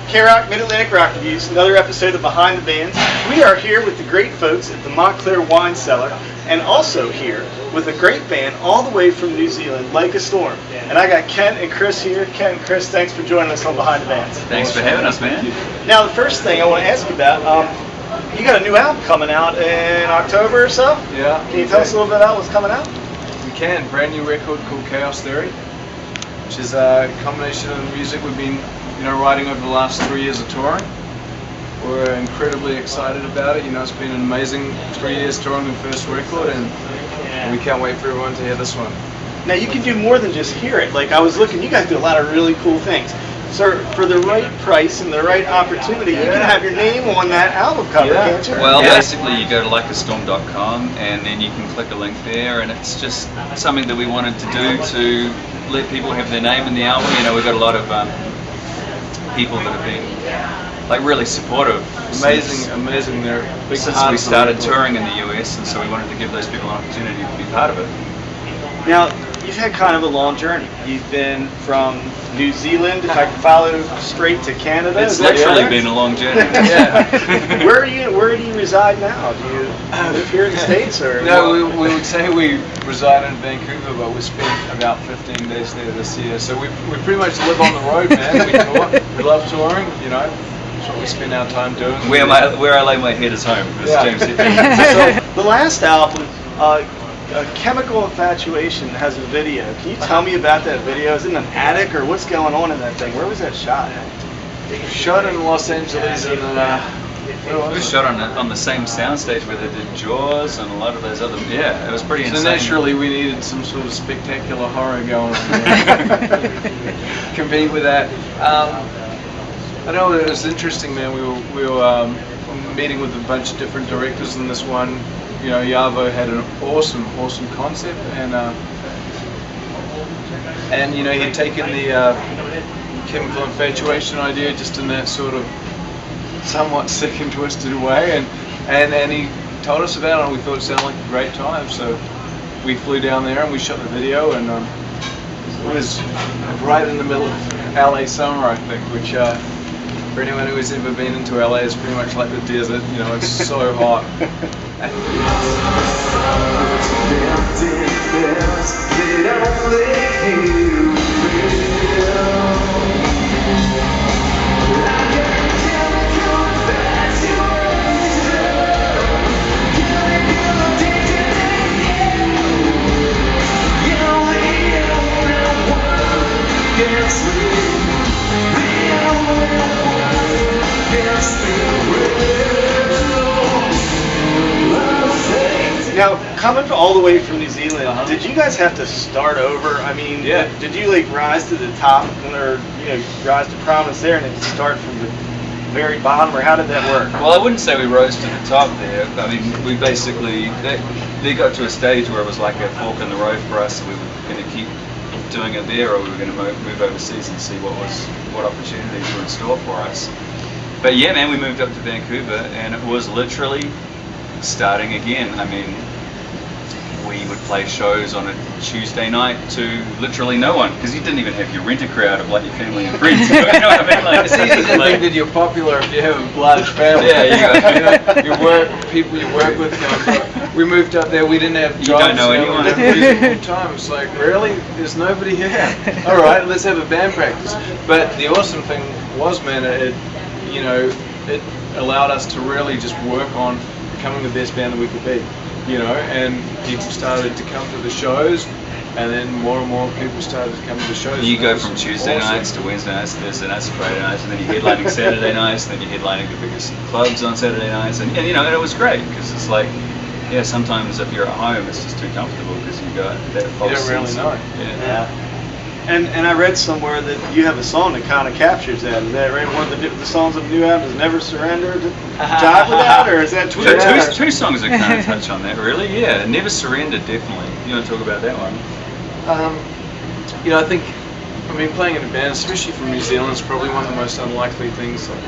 K-Rock Mid-Atlantic Rock Reviews, another episode of Behind the Bands. We are here with the great folks at the Montclaire Wine Cellar, and also here with a great band all the way from New Zealand, Like a Storm. And I got Kent and Chris here. Kent and Chris, thanks for joining us on Behind the Bands. Thanks for having us, man. Now, the first thing I want to ask you about, you got a new album coming out in October or so? Yeah. Can you tell us a little bit about what's coming out? We can. Brand new record called Chaos Theory, which is a combination of the music we've been writing over the last 3 years of touring. We're incredibly excited about it. It's been an amazing 3 years touring the first record, and we can't wait for everyone to hear this one. Now, you can do more than just hear it. Like, I was looking, you guys do a lot of really cool things. So, for the right price and the right opportunity, you can have your name on that album cover, can't you? Well, basically, you go to likeastorm.com, and then you can click a link there, and it's just something that we wanted to do to let people have their name in the album. We've got a lot of people that have been really supportive. Amazing. They're big since we started touring in the US, and so we wanted to give those people an opportunity to be part of it. Now, you've had kind of a long journey. You've been from New Zealand, if I can follow straight to Canada. It's literally been a long journey. Yeah. Where do you reside now? Do you live here in the States, or? No, we would say we reside in Vancouver, but we spent about 15 days there this year. So we pretty much live on the road, man. We tour. We love touring. That's what we spend our time doing. Where I lay my head is home, as James said. So the last album, Chemical Infatuation, has a video. Can you tell me about that video? Is it in an attic, or what's going on in that thing? Where was that shot at? Shot in Los Angeles, and it was shot on the same soundstage where they did Jaws and a lot of those other. Yeah, it was pretty insane. So naturally, we needed some sort of spectacular horror going on there. Compete with that. I know it was interesting, man. We were meeting with a bunch of different directors in this one. Yavo had an awesome concept, and he'd taken the Chemical Infatuation idea just in that sort of somewhat sick and twisted way, and he told us about it, and we thought it sounded like a great time. So we flew down there and we shot the video, and it was right in the middle of LA summer, I think, which for anyone who has ever been into LA, is pretty much like the desert. It's so hot. Now, coming all the way from New Zealand, did you guys have to start over? I mean, did you rise to the top, or rise to prominence there, and then start from the very bottom, or how did that work? Well, I wouldn't say we rose to the top there. I mean, we basically they got to a stage where it was like a fork in the road for us. So we were going to keep doing it there, or we were going to move overseas and see what opportunities were in store for us. But yeah, man, we moved up to Vancouver, and it was literally starting again. I mean, we would play shows on a Tuesday night to literally no one, because you didn't even have your renter crowd of your family and friends. You know what I mean? It's easy to think that you're popular if you have a large family. Yeah, you people you work with. We moved up there. We didn't have jobs. You don't know anyone. We didn't have music full time. It's like, really? There's nobody here. All right, let's have a band practice. But the awesome thing was, man, it allowed us to really just work on becoming the best band that we could be, and people started to come to the shows, and then more and more people started to come to the shows. You go from Tuesday nights to Wednesday nights to Thursday nights to Friday nights, and then you're headlining Saturday nights, and then you're headlining the biggest clubs on Saturday nights, and and it was great, because it's like, sometimes if you're at home, it's just too comfortable, because you got that false sense. You don't really know it. Yeah. And I read somewhere that you have a song that kind of captures that. Is that right? One of the songs of the new album is "Never Surrender." Jive with that, or is that true? Two songs that kind of touch on that, really. Yeah, "Never Surrender" definitely. You want to talk about that one? I think, playing in a band, especially from New Zealand, is probably one of the most unlikely things that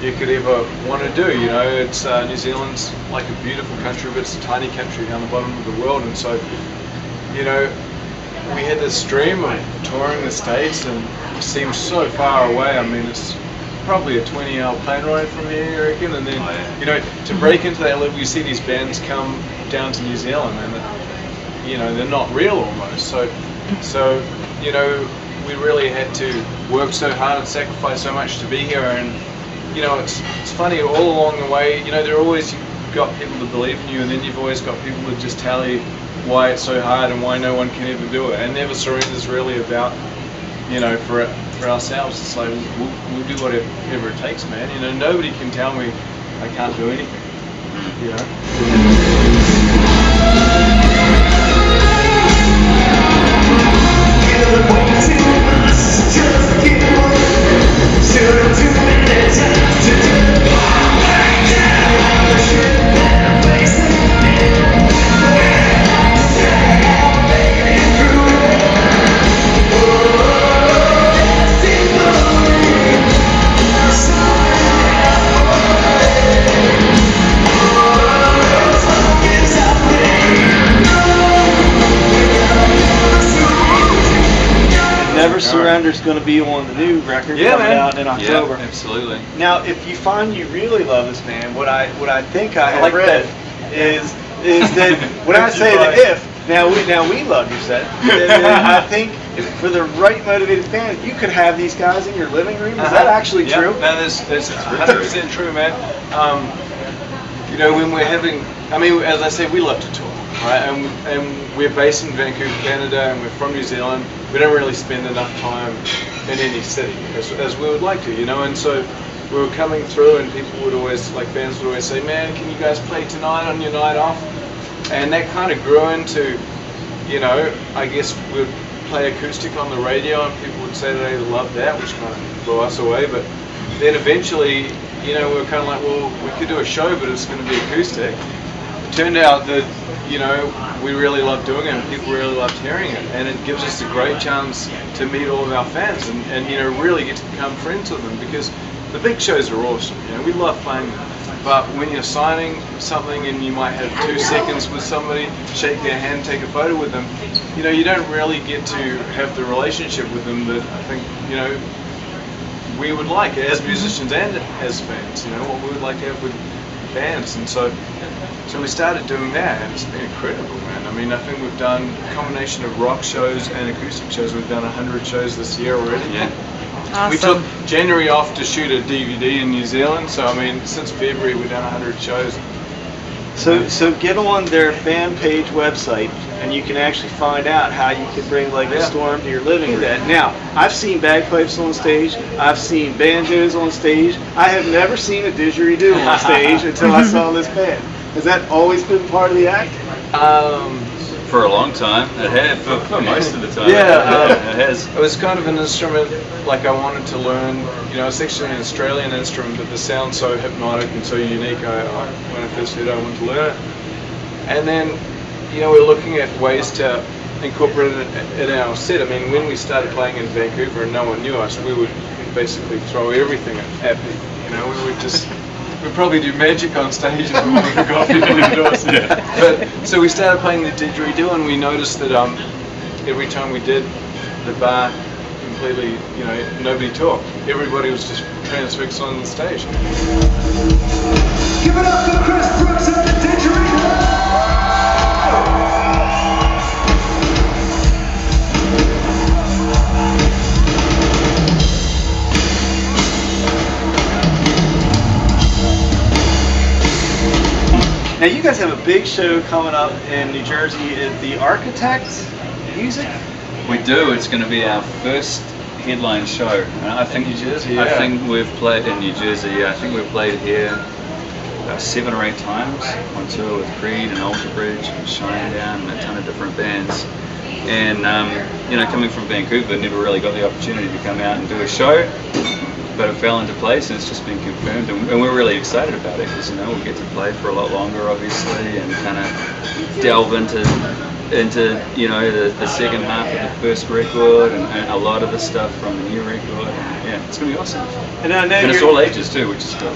you could ever want to do. It's New Zealand's like a beautiful country, but it's a tiny country down the bottom of the world, and so, we had this dream of touring the States, and it seems so far away. It's probably a 20-hour plane ride from here, I reckon. And then, you know, to break into that level, you see these bands come down to New Zealand, and you know, they're not real almost. So, you know, we really had to work so hard and sacrifice so much to be here. And you know, it's funny, all along the way, you know, you've got people to believe in you, and then you've always got people to just tell you why it's so hard and why no one can ever do it. And Never Surrender is really about, you know, for ourselves, it's like we'll do whatever it takes, man. You know, nobody can tell me I can't do anything. You know. Never Surrender is going to be on the new record coming out in October. Yeah, absolutely. Now, if you find you really love this band, what I think I have like read is that when I say the if, now we love you set, then I think for the right motivated fan, you could have these guys in your living room. Is that actually true? No, that's 100% true, man. You know, when we're having, I mean, as I said, we love to tour, right? And we're based in Vancouver, Canada, and we're from New Zealand. We don't really spend enough time in any city as we would like to, you know. And so we were coming through, and people would always, like fans would always say, "Man, can you guys play tonight on your night off?" And that kind of grew into, you know, I guess we'd play acoustic on the radio, and people would say they loved that, which kind of blew us away. But then eventually, you know, we were kind of like, well, we could do a show, but it's going to be acoustic. It turned out that, you know, we really loved doing it, and people really loved hearing it, and it gives us a great chance to meet all of our fans and you know, really get to become friends with them, because the big shows are awesome, you know, we love playing them, but when you're signing something and you might have 2 seconds with somebody, shake their hand, take a photo with them, you know, you don't really get to have the relationship with them that I think, you know, we would like as musicians and as fans, you know, what we would like to have with bands. And so we started doing that, and it's been incredible, man. I mean, I think we've done a combination of rock shows and acoustic shows. We've done 100 shows this year already. Yeah. Awesome. We took January off to shoot a DVD in New Zealand, so I mean, since February we've done 100 shows. So get on their fan page website, and you can actually find out how you can bring like a storm to your living room. Now, I've seen bagpipes on stage, I've seen banjos on stage, I have never seen a didgeridoo on stage until I saw this band. Has that always been part of the act? For a long time, it had. For most of the time, Yeah, it has. It was kind of an instrument like I wanted to learn. You know, it's actually an Australian instrument, but the sound's so hypnotic and so unique. When I first heard it, I wanted to learn it. And then, you know, we're looking at ways to incorporate it in our set. I mean, when we started playing in Vancouver and no one knew us, we would basically throw everything at people. You know, we would just. We'd probably do magic on stage if we wanted to go off people into us. But so we started playing the didgeridoo, and we noticed that every time we did, the bar completely, you know, nobody talked. Everybody was just transfixed on the stage. Give it up to Chris Brooks and the didgeridoo! Now you guys have a big show coming up in New Jersey at the Architect Music. We do. It's going to be our first headline show. And I think New Jersey. I think we've played in New Jersey. Yeah, I think we've played here about 7 or 8 times on tour with Creed and Alter Bridge and Shinedown and a ton of different bands. And you know, coming from Vancouver, never really got the opportunity to come out and do a show. But it fell into place, and it's just been confirmed, and we're really excited about it, because, you know, we'll get to play for a lot longer, obviously, and kind of delve into you know, the second half of the first record and a lot of the stuff from the new record. And, yeah, it's gonna be awesome. And I know it's all ages too, which is cool.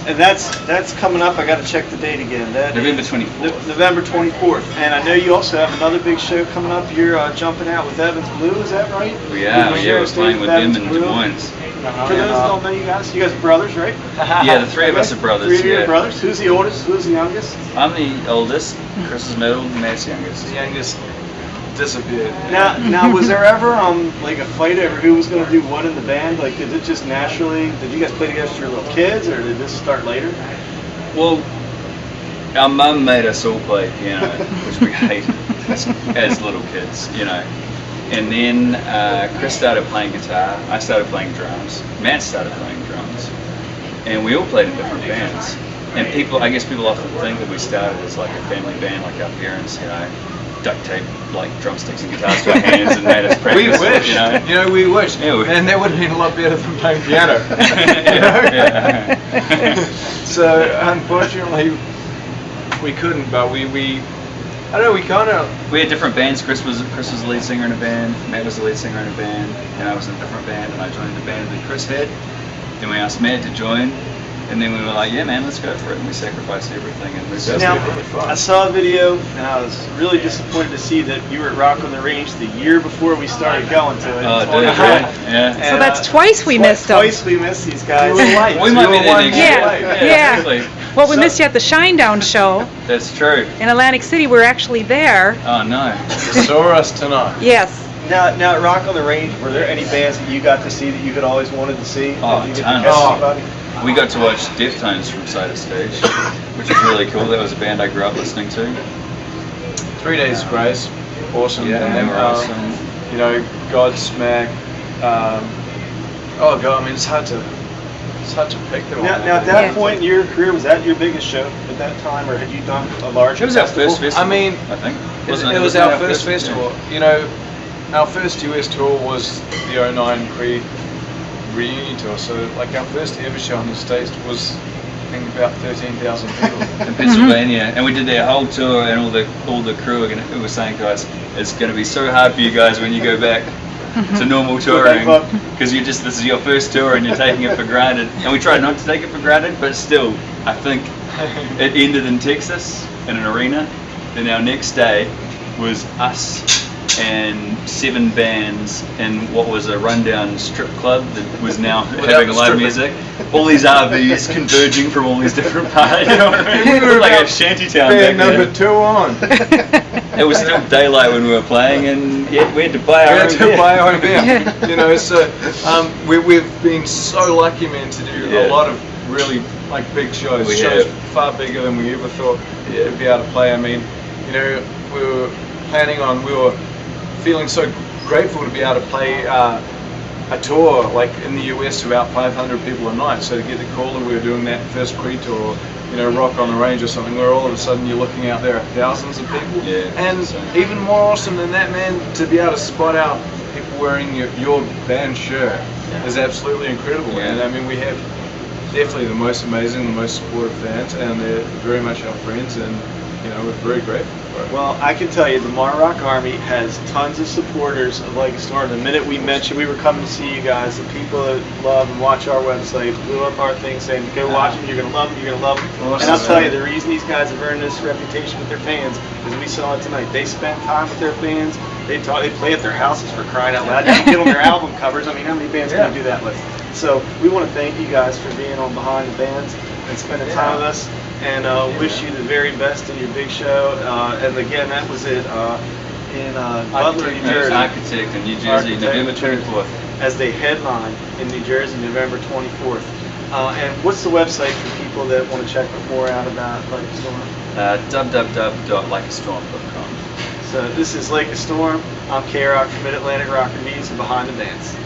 And that's coming up. I got to check the date again. That November is 24th. November 24th. And I know you also have another big show coming up. You're jumping out with Evans Blue. Is that right? We are. Yeah, we're playing with them in Des Moines. For those that don't know you guys are brothers, right? Yeah, the three of us are brothers. Three of you yeah. are brothers. Who's the oldest? Who's the youngest? I'm the oldest. Chris is middle, and Matt's youngest. The youngest disappeared. Now, was there ever like a fight over who was going to do what in the band? Like, did it just naturally? Did you guys play together as your little kids, or did this start later? Well, our mum made us all play piano, which we hated as little kids, you know. And then Chris started playing guitar. I started playing drums. Matt started playing drums, and we all played in different bands. And I guess people often think that we started as like a family band, like our parents, you know, duct tape like drumsticks and guitars to our hands and made us practice. We wish, you know. You know, we wish. Yeah, and that would have been a lot better than playing piano. Yeah. So unfortunately, we couldn't. But we I don't know. We kind of. We had different bands. Chris was the lead singer in a band. Matt was the lead singer in a band, and I was in a different band. And I joined the band that Chris had. Then we asked Matt to join, and then we were like, "Yeah, man, let's go for it." And we sacrificed everything and moved out. Now, I saw a video, and I was really disappointed to see that you were at Rock on the Range the year before we started going to it. Oh, It's dude, wonderful. yeah. So that's twice we missed them. Twice we missed these guys. We were late. We might be there next Yeah, year. yeah. Exactly. Well, we missed you at the Shinedown show That's true. in Atlantic City. We're actually there. Oh no. Saw us tonight. Yes. Now at Rock on the Range, were there any bands that you got to see that you had always wanted to see? Oh, Did you get to tons. catch anybody? We got to watch Deftones from side of stage, which was really cool. That was a band I grew up listening to. 3 Days of Grace, awesome. Yeah, and they then, were awesome. You know, Godsmack. Oh god, I mean it's hard to pick them all. Now at that Yeah. point in your career, was that your biggest show at that time, or had you done a larger It was our festival? first festival. I mean, I think. It was our first festival. You know, our first US tour was the 09 Creed reunion tour. So like our first ever show in the States was I think about 13,000 people. In Pennsylvania, and we did that whole tour, and all the crew were saying to us, "It's going to be so hard for you guys when you go back to normal touring, because this is your first tour and you're taking it for granted." And we tried not to take it for granted, but still, I think it ended in Texas in an arena. Then our next day was us and 7 bands in what was a rundown strip club that was now having live music. All these RVs converging from all these different parts. You know what I mean? We were like a shantytown back Band number 2 on. It was still daylight when we were playing, and yet we had to buy our own beer. We had to buy our own beer. You know, so we've been so lucky, man, to do a lot of really like big shows. We Shows have. far bigger than we ever thought we'd be able to play. I mean, you know, we were feeling so grateful to be able to play a tour like in the US to about 500 people a night. So to get the call that we were doing that first Creed tour, you know, Rock on the Range or something, where all of a sudden you're looking out there at thousands of people. Yeah, and insane. even more awesome than that, man, to be able to spot out people wearing your band shirt is absolutely incredible. Yeah. And I mean, we have definitely the most amazing, the most supportive fans, and they're very much our friends, and you know, we're very grateful for it. Well, I can tell you, the Marr Rock Army has tons of supporters of Like a Storm. The minute we mentioned we were coming to see you guys, the people that love and watch our website blew up our thing saying, "Go watch them, you're going to love them, you're going to love them." Awesome. And I'll tell you, the reason these guys have earned this reputation with their fans is we saw it tonight. They spend time with their fans. They play at their houses, for crying out loud. You can get on their album covers. I mean, how many bands can you do that with? So we want to thank you guys for being on Behind the Bands and spending time with us. And wish you the very best in your big show. And again, that was it in Butler, New Jersey. Architect in New Jersey, November 24th. As they headline in New Jersey, November 24th. And what's the website for people that want to check more out about Like a Storm? www.likeastorm.com. So this is Like a Storm. I'm K-Rock from Mid-Atlantic Rock Reviews and Behind the Bands.